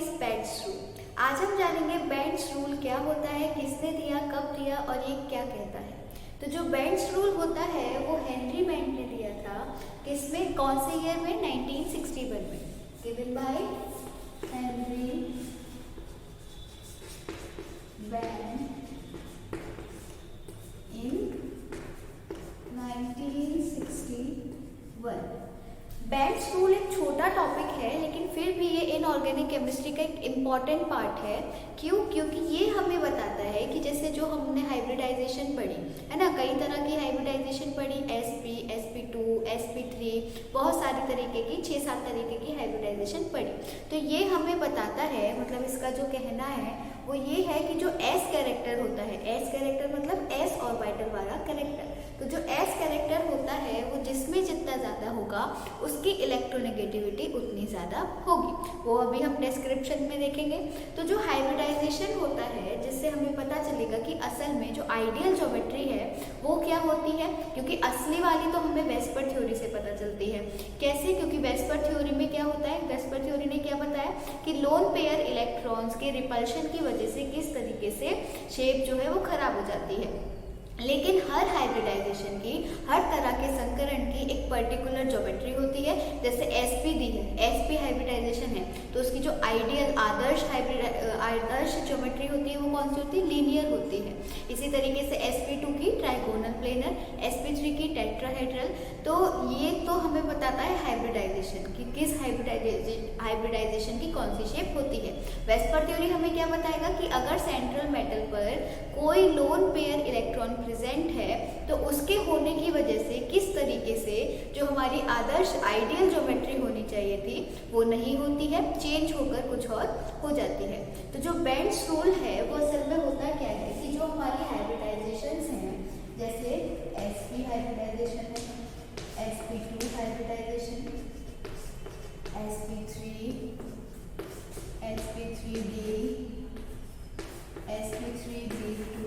Is bends rule. आज हम जानेंगे बेंड्स रूल क्या होता है, किसने दिया, कब दिया और ये क्या कहता है। तो जो बेंड्स रूल होता है वो हेनरी बेंड ने दिया था, किसमें, कौन से ईयर में, 1961 में। Given by Henry Bend in 1961। Bend's rule एक छोटा टॉपिक है, लेकिन फिर भी ये इनऑर्गेनिक केमिस्ट्री का एक इम्पॉर्टेंट पार्ट है। क्यों? क्योंकि ये हमें बताता है कि जैसे जो हमने हाइब्रिडाइजेशन पढ़ी है ना, कई तरह की हाइब्रिडाइजेशन पढ़ी, sp, sp2, sp3, बहुत सारी तरीके की, 6-7 तरीके की हाइब्रिडाइजेशन पढ़ी। तो ये हमें बताता है, मतलब इसका जो कहना है वो ये है कि जो s कैरेक्टर होता है, s कैरेक्टर मतलब s ऑर्बिटल वाला कैरेक्टर, तो जो s कैरेक्टर होता है वो जिसमें जितना ज़्यादा होगा उसकी इलेक्ट्रोनेगेटिविटी उतनी ज़्यादा होगी। वो अभी हम डिस्क्रिप्शन में देखेंगे। तो जो हाइब्रिडाइजेशन होता है जिससे हमें पता चलेगा कि असल में जो आइडियल ज्योमेट्री है वो क्या होती है, क्योंकि असली वाली तो हमें वेस्पर थ्योरी से पता चलती है। कैसे? क्योंकि वेस्पर थ्योरी में क्या होता है, वेस्पर थ्योरी ने क्या बताया कि लोन पेयर इलेक्ट्रॉन्स के रिपल्शन की वजह से किस तरीके से शेप जो है वो खराब हो जाती है। लेकिन हर हाइब्रिडाइजेशन की, हर तरह के संकरण की एक पर्टिकुलर ज्योमेट्री होती है। जैसे sp दी है, sp हाइब्रिडाइजेशन है तो उसकी जो आइडियल आदर्श ज्योमेट्री होती है वो कौन सी होती है, लीनियर होती है। इसी तरीके से sp2 की ट्राइगोनल प्लेनर, sp3 की टेट्राहेड्रल। तो ये तो हमें बताता है हाइब्रिडाइजेशन कि किस हाइब्रिडाइजेशन की कौन सी शेप होती है। वेस्पर थ्योरी हमें क्या बताएगा कि अगर सेंट्रल मेटल पर कोई लोन पेयर इलेक्ट्रॉन प्रेजेंट है तो उसके होने की वजह से किस तरीके से जो हमारी आदर्श आइडियल ज्योमेट्री होनी चाहिए थी वो नहीं होती है, चेंज होकर कुछ और हो जाती है। तो जो बेंड्स रूल है वो असल में होता क्या है कि जो हमारी हाइब्रिडाइजेशंस हैं, जैसे sp हाइब्रिडाइजेशन है, sp2 hybridisation, sp3, sp3d, sp3d2,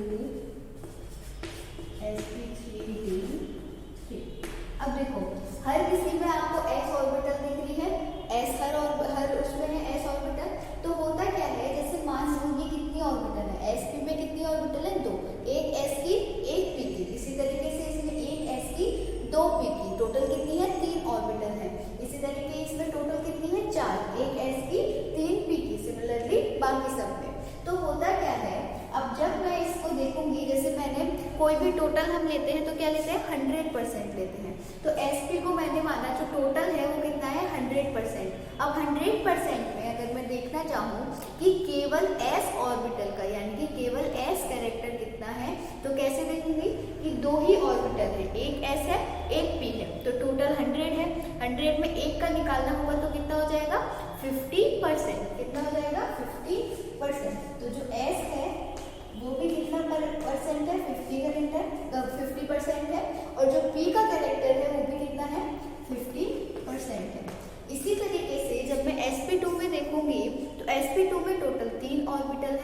sp3d3। अब देखो हर किसी में आपको s ऑर्बिटल दिख रही है, s हर उसमें है s ऑर्बिटल। तो होता क्या है, जैसे मान लीजिए कितनी ऑर्बिटल है, sp में कितनी ऑर्बिटल है, 2, एक s की एक p की। इसी तरीके से इसमें एक s की 2 p की, टोटल कितनी है, 3 ऑर्बिटल है। इसी तरीके इसमें टोटल कितनी है, 4, एक s की 3 p की। सिमिलरली बाकी सब में। तो होता क्या है, अब जब मैं इसको देखूंगी, जैसे मैंने कोई भी टोटल हम लेते हैं तो क्या लेते हैं, 100% लेते हैं। तो sp को मैंने माना जो टोटल है वो कितना है, 100%। अब 100% में अगर मैं देखना चाहूँ कि केवल s ऑर्बिटल का, यानी कि केवल s कैरेक्टर कितना है, तो कैसे देखूंगी कि 2 ही ऑर्बिटल है, एक s है एक p है। तो टोटल 100 है, 100 में एक का निकालना होगा तो कितना हो जाएगा, 50%। कितना हो जाएगा, 50%। तो जो s है वो भी कितना परसेंट है, 50% है। और जो p का कैरेक्टर है वो भी कितना है, 50% है। इसी तरीके से जब मैं sp2 में देखूंगी तो sp2 में टोटल 3 ऑर्बिटल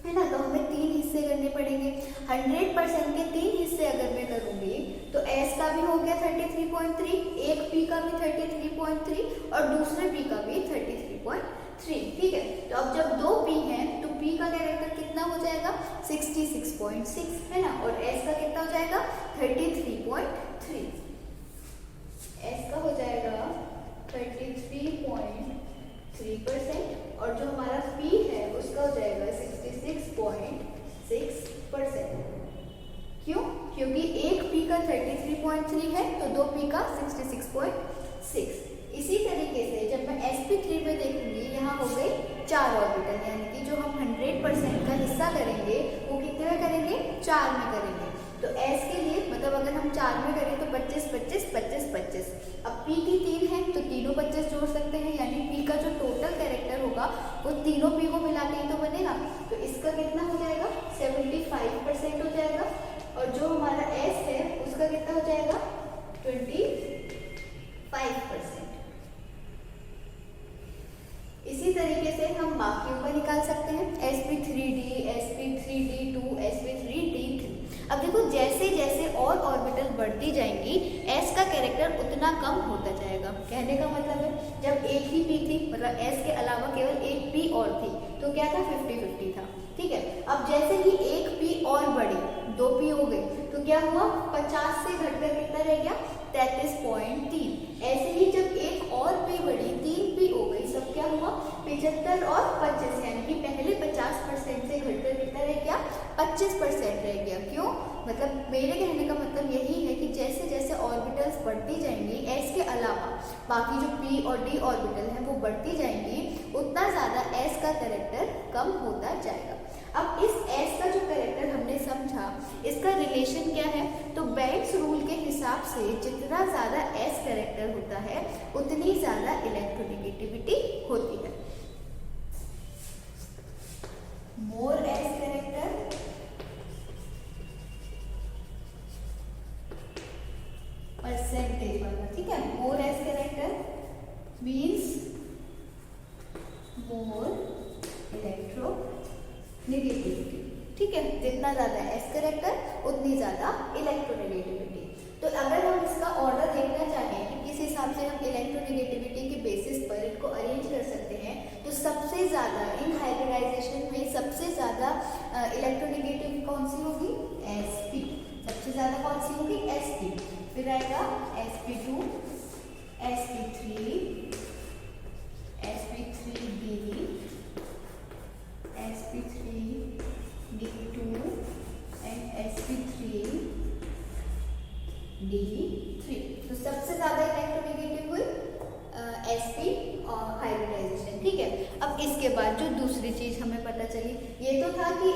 है ना, तो हमें 3 हिस्से करने पड़ेंगे। 100% के 3 हिस्से अगर मैं करूंगी तो s का भी हो गया 33.3, एक p का भी 33.3 और दूसरे p का भी 33.3। ठीक है, तो अब जब 2 p हैं तो p का कैरेक्टर कितना हो जाएगा, 66.6 है ना, और s का कितना हो जाएगा, 33.3। s का हो जाएगा 33.3% और जो हमारा p है उसका हो जाएगा 66.6%। क्यों? क्योंकि एक p का 33.3 है तो 2 p का 66.6। इसी तरीके से जब मैं sp3 में देखूंगी, यहाँ हो गए 4 ऑर्बिटल, यानी कि जो हम 100% का हिस्सा करेंगे वो कितने में करेंगे, 4 में करेंगे। तो s के लिए मतलब अगर हम 4 में करें तो 25, 25, 25, 25। अब p की 3 है तो तीनों 25 जोड़ सकते हैं, यानी p का जो टोटल कैरेक्टर होगा वो तीनों p को मिला के ही तो बनेगा। तो इसका कितना हो जाएगा, 75% हो जाएगा। और जो हमारा s है उसका कितना हो जाएगा, 25%। इसी तरीके से हम बाकियों का निकाल सकते हैं, sp3d, sp3d2, sp3d3। अब देखो जैसे जैसे और ऑर्बिटल बढ़ती जाएंगी s का कैरेक्टर उतना कम होता जाएगा। कहने का मतलब है जब एक ही p थी, मतलब s के अलावा केवल एक p और थी, तो क्या था 50-50 था। ठीक है, अब जैसे ही एक p और बढ़ी, 2 p हो गई, तो क्या हुआ 50 से घटकर कितना रह गया 33.3। ऐसे ही जब एक और p बढ़ी, 3 p हो गई, सब क्या हुआ 75 और 25, यानी कि पहले 50% से घटकर कितना रह गया 25% रह गया। क्यों? मतलब मेरे कहने का मतलब यही है कि जैसे जैसे ऑर्बिटल्स बढ़ती जाएंगी, s के अलावा बाकी जो p और d ऑर्बिटल हैं वो बढ़ती जाएंगी, उतना ज़्यादा s का कैरेक्टर कम होता जाएगा। अब इस s का जो कैरेक्टर हमने समझा, इसका रिलेशन क्या है? तो बेल्स रूल के हिसाब से जितना ज़्यादा s कैरेक्टर होता है उतनी ज़्यादा इलेक्ट्रोनेगेटिविटी होती है। मोर s कैरेक्टर परसेंटेज वाला, ठीक है, मोर s character means more electro negativity. ठीक है, जितना ज़्यादा s कैरेक्टर उतनी ज़्यादा इलेक्ट्रोनेगेटिविटी। तो अगर हम इसका ऑर्डर देखना चाहें कि किस हिसाब से हम इलेक्ट्रोनेगेटिविटी के बेसिस पर इनको अरेंज कर सकते हैं, तो सबसे ज़्यादा इन हाइब्रिडाइजेशन में सबसे ज़्यादा इलेक्ट्रोनेगेटिव कौन सी होगी? sp। सबसे ज़्यादा कौन सी होगी? sp। फिर आएगा sp2, sp3, sp3d, sp3d2 and sp3d3। तो सबसे ज्यादा इलेक्ट्रोनेगेटिव हुई sp और हाइब्रिडाइजेशन। ठीक है, अब इसके बाद जो दूसरी चीज हमें पता चली, ये तो था कि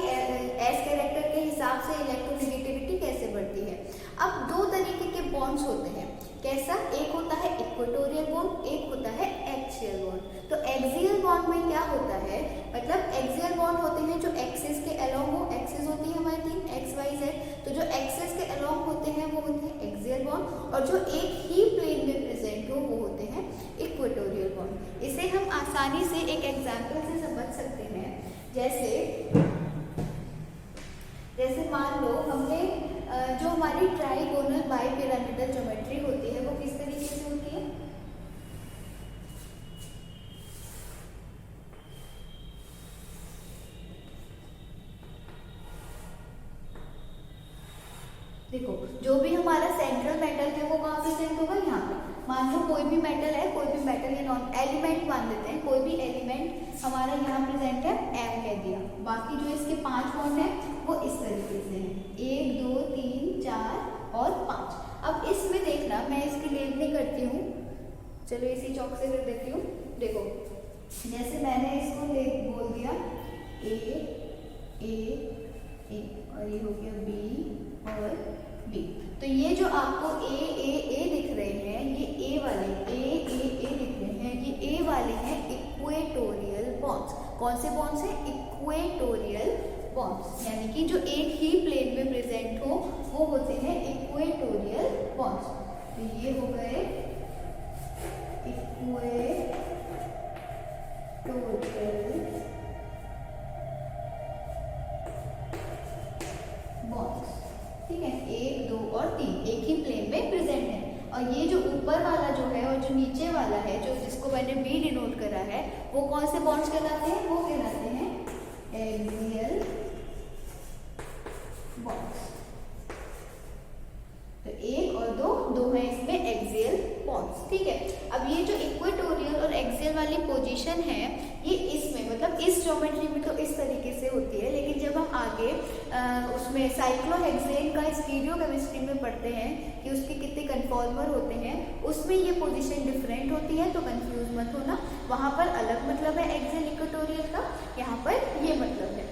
s कैरेक्टर के हिसाब से इलेक्ट्रोनेगेटिविटी कैसे बढ़ती है। अब दो तरीके के बॉन्ड्स होते हैं। कैसा? एक होता है इक्वेटोरियल बॉन्ड, एक होता है एक्सियल बॉन्ड। तो एक्सियल बॉन्ड में क्या होता है? मतलब एक्सियल बॉन्ड होते हैं जो एक्सिस के अलोंग हो, एक्सिस होती है हमारी 3 x y z, तो जो एक्सिस के अलोंग होते हैं वो होते हैं एक्सियल बॉन्ड, और जो एक ही प्लेन में प्रेजेंट हो वो होते हैं इक्वेटोरियल बॉन्ड। इसे हम आसानी से एक एग्जाम्पल से समझ सकते हैं। जैसे मान लो हमने जो हमारी ट्राइगोनल बाइपिरामिडल ज्योमेट्री होती है वो किस तरीके से होती है? देखो, जो भी हमारा सेंट्रल मेटल है वो कहाँ प्रेजेंट होगा? यहाँ पे। मान लो कोई भी मेटल है, कोई भी मेटल या नॉन एलिमेंट मान लेते हैं, कोई भी एलिमेंट हमारा यहाँ प्रेजेंट है, m कह दिया। बाकी जो इसके 5 बॉन्ड है वो इस तरीके से हैं, 1 2 3 4 और 5। अब इसमें देखना, मैं इसकी लेबलिंग करती हूँ, चलो इसी चौक से कर देती हूँ। देखो, जैसे मैंने इसको बोल दिया ए और ये हो गया B और B। तो ये जो आपको ए दिख रहे हैं, ये ए वाले ए दिख रहे हैं, ये ए वाले हैं इक्वेटोरियल बॉन्ड्स। कौन से बॉन्ड्स हैं? इक्वेटोरियल बॉन्ड्स, यानी कि जो एक ही प्लेन में प्रेजेंट हो वो होते हैं इक्वेटोरियल बॉन्ड्स। तो ये हो गए इक्वेटोरियल बॉन्ड्स। ठीक है, 1 2 और 3 एक ही प्लेन में प्रेजेंट है। और ये जो ऊपर वाला जो है और जो नीचे वाला है, जो जिसको मैंने बी डिनोट करा है, वो कौन से बॉन्ड्स कहलाते हैं? वो कहलाते हैं एक्सियल बॉन्ड्स। तो 1 और 2 है इसमें एक्सियल बॉन्ड्स। ठीक है, अब ये जो इक्वेटोरियल और एक्सियल वाली पोजीशन है, ये इसमें मतलब इस ज्योमेट्री में तो इस तरीके से होती है, लेकिन जब हम आगे उसमें साइक्लोहेक्सेन का स्टीरियोकेमिस्ट्री में पढ़ते हैं कि उसके कितने कन्फॉर्मर होते हैं, उसमें ये पोजीशन डिफरेंट होती है, तो कंफ्यूज मत होना। वहाँ पर अलग मतलब है एक्सियल इक्वेटोरियल का, यहाँ पर ये मतलब है।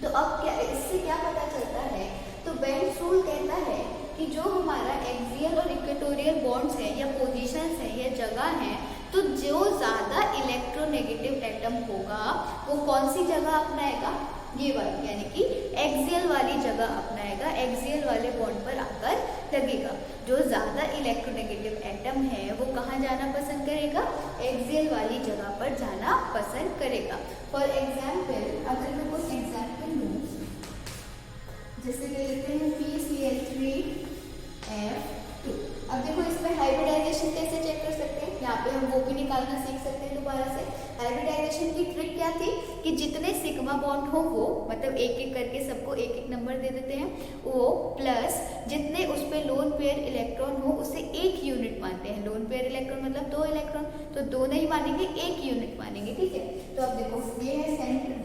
तो अब क्या इससे क्या पता चलता है? तो बेल्स रूल कहता है कि जो हमारा एक्सियल और इक्वेटोरियल बॉन्ड्स हैं या पोजीशंस हैं या जगह हैं, तो जो ज़्यादा इलेक्ट्रोनेगेटिव एटम होगा वो कौन सी जगह अपनाएगा? ये वाली, यानी कि एक्सियल वाली जगह अपनाएगा, एक्सियल वाले बॉन्ड पर आकर लगेगा। जो ज़्यादा इलेक्ट्रोनेगेटिव एटम है वो कहाँ जाना पसंद करेगा? एक्सियल वाली जगह पर जाना पसंद करेगा। फॉर एग्जाम्पल, अगर मैं कुछ एग्जाम्पल लूँ, जैसे ले लेते हैं PCl3F2। अब देखो इसमें हाइब्रिडाइजेशन कैसे चेक कर सकते हैं, यहाँ पे हम वो भी निकालना सीख सकते हैं दोबारा से। हाइब्रिडाइजेशन की ट्रिक क्या थी कि जितने सिग्मा बॉन्ड हो वो मतलब एक एक करके सबको एक एक नंबर दे देते हैं, वो प्लस जितने उस पर लोन पेयर इलेक्ट्रॉन हो उसे एक यूनिट मानते हैं। लोन पेयर इलेक्ट्रॉन मतलब 2 इलेक्ट्रॉन, तो 2 नहीं मानेंगे, 1 यूनिट मानेंगे, ठीक है। तो अब देखो ये है सेंट्रल,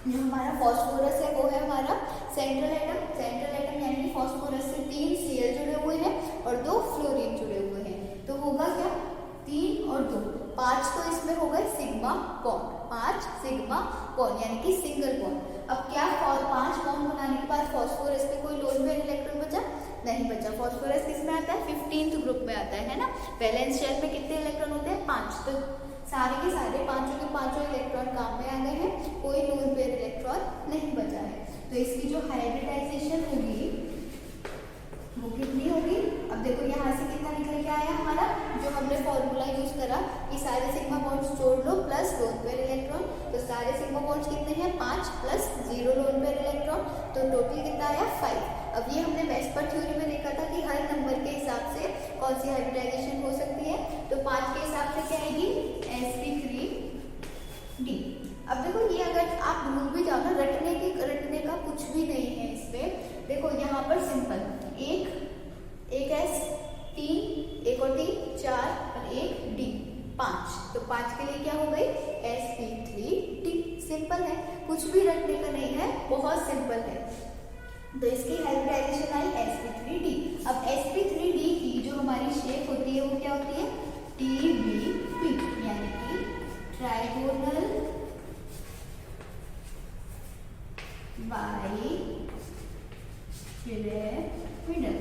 जो हमारा फॉस्फोरस है वो है हमारा सेंट्रल एटम। सेंट्रल एटम यानी कि फॉस्फोरस से 3 Cl जुड़े हुए हैं और 2 फ्लोरीन जुड़े हुए हैं, तो होगा क्या 3 और 2 5, तो इसमें होगा सिग्मा बॉन्ड, 5 सिग्मा बॉन्ड यानी कि सिंगल बॉन्ड। अब क्या 5 बॉन्ड बनाने के बाद फॉस्फोरस पे कोई लोन पेयर इलेक्ट्रॉन बचा? नहीं बचा। फॉस्फोरस किस में आता है? 15th ग्रुप में आता है ना। वैलेंस शेल में कितने इलेक्ट्रॉन होते हैं? 5, तो सारे के सारे पांचों के पांचों इलेक्ट्रॉन काम में आ गए हैं, कोई लोन पेयर इलेक्ट्रॉन नहीं बचा है। तो इसकी जो हाइब्रिडाइजेशन होगी वो कितनी होगी? अब देखो यहाँ से कितना निकल के आया हमारा, जो हमने फॉर्मूला यूज करा कि सारे सिग्मा बॉन्ड्स जोड़ लो प्लस लोन पेयर इलेक्ट्रॉन, तो सारे सिग्मा बॉन्ड्स कितने हैं? 5 प्लस 0 लोन पेयर इलेक्ट्रॉन, तो टोटल कितना आया? 5। अब ये हमने वेस्पर थ्योरी में देखा था कि हर नंबर के हिसाब से कौन सी हाइब्रिडाइजेशन हो सकती है, तो 5 के हिसाब से क्या आएगी? sp3d। अब देखो ये अगर आप भूल भी जाओ ना, रटने का कुछ भी नहीं है इसमें। देखो यहाँ पर सिंपल एक S 3, एक और 3 4 और एक D 5, तो 5 के लिए क्या हो गई? sp3d। सिंपल है, कुछ भी रटने का नहीं है, बहुत सिंपल है। तो इसकी हाइब्रिडाइजेशन आई sp3d। अब sp3d की जो हमारी शेप होती है वो क्या होती है? TBP यानी कि ट्राइगोनल बाइपिरामिडल।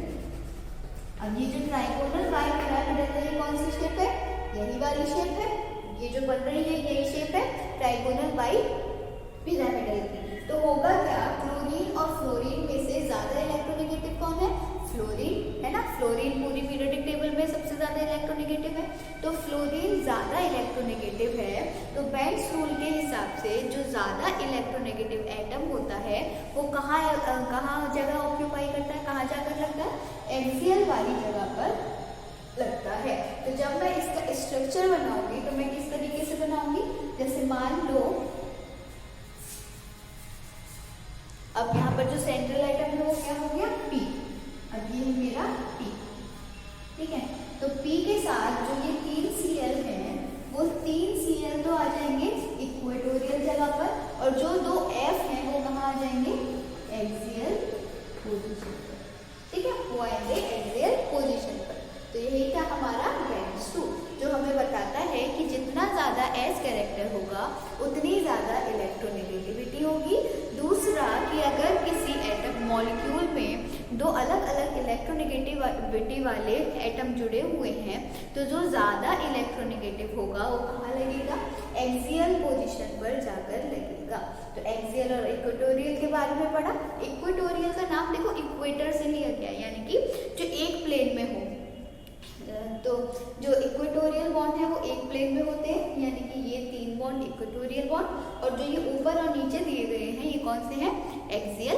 अब ये जो ट्राइगोनल बाइपिरामिडल है ये कौन सी शेप है? यही वाली शेप है, ये जो बन रही है यही शेप है ट्राइगोनल बाइपिरामिडल की। तो होगा क्या? क्लोरीन और फ्लोरीन में से ज्यादा इलेक्ट्रोनेगेटिव कौन है? फ्लोरीन है ना। फ्लोरीन पूरी पीरियोडिक टेबल में सबसे ज्यादा इलेक्ट्रोनेगेटिव है, तो फ्लोरीन ज्यादा इलेक्ट्रोनेगेटिव है। तो बेंड्स रूल के हिसाब से जो ज्यादा इलेक्ट्रोनेगेटिव एटम होता है वो कहाँ जगह ऑक्यूपाई करता है, कहाँ जाकर लगता है? एक्सियल वाली जगह पर लगता है। तो जब मैं इसका स्ट्रक्चर बनाऊंगी तो मैं किस तरीके से बनाऊंगी? जैसे मान लो अब यहाँ पर जो सेंट्रल आइटम है वो क्या हो गया? P। अब ये है मेरा P, ठीक है। तो P के साथ जो ये 3 Cl हैं वो 3 Cl तो आ जाएंगे इक्वेटोरियल जगह पर, और जो 2 F हैं वो कहाँ आ जाएंगे? एक्सियल पोजीशन पर, ठीक है, वो आएंगे एक्सियल पोजीशन पर। तो यही था हमारा बेंड्स रूल, जो हमें बताता है कि जितना ज्यादा S कैरेक्टर होगा उतनी ज्यादा इलेक्ट्रोनेगेटिविटी होगी। दूसरा कि अगर किसी एटम मॉलिक्यूल में 2 अलग अलग इलेक्ट्रोनेगेटिविटी वाले एटम जुड़े हुए हैं तो जो ज़्यादा इलेक्ट्रोनेगेटिव होगा वो कहाँ लगेगा? एक्सियल पोजीशन पर जाकर लगेगा। तो एक्सियल और इक्वेटोरियल के बारे में पढ़ा। इक्वेटोरियल का नाम देखो इक्वेटर से लिया गया, यानी कि जो एक प्लेन में हो। तो जो इक्वेटोरियल बॉन्ड है वो एक प्लेन में होते हैं, यानी कि ये 3 बॉन्ड इक्वेटोरियल बॉन्ड, और जो ये ऊपर और नीचे दिए गए हैं ये कौन से हैं? Axial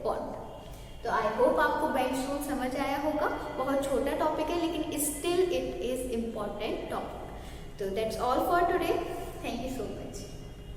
bond. तो आई होप आपको बेंड्स रूल समझ आया होगा। बहुत छोटा टॉपिक है लेकिन still it is important topic. तो that's all for today. Thank you so much.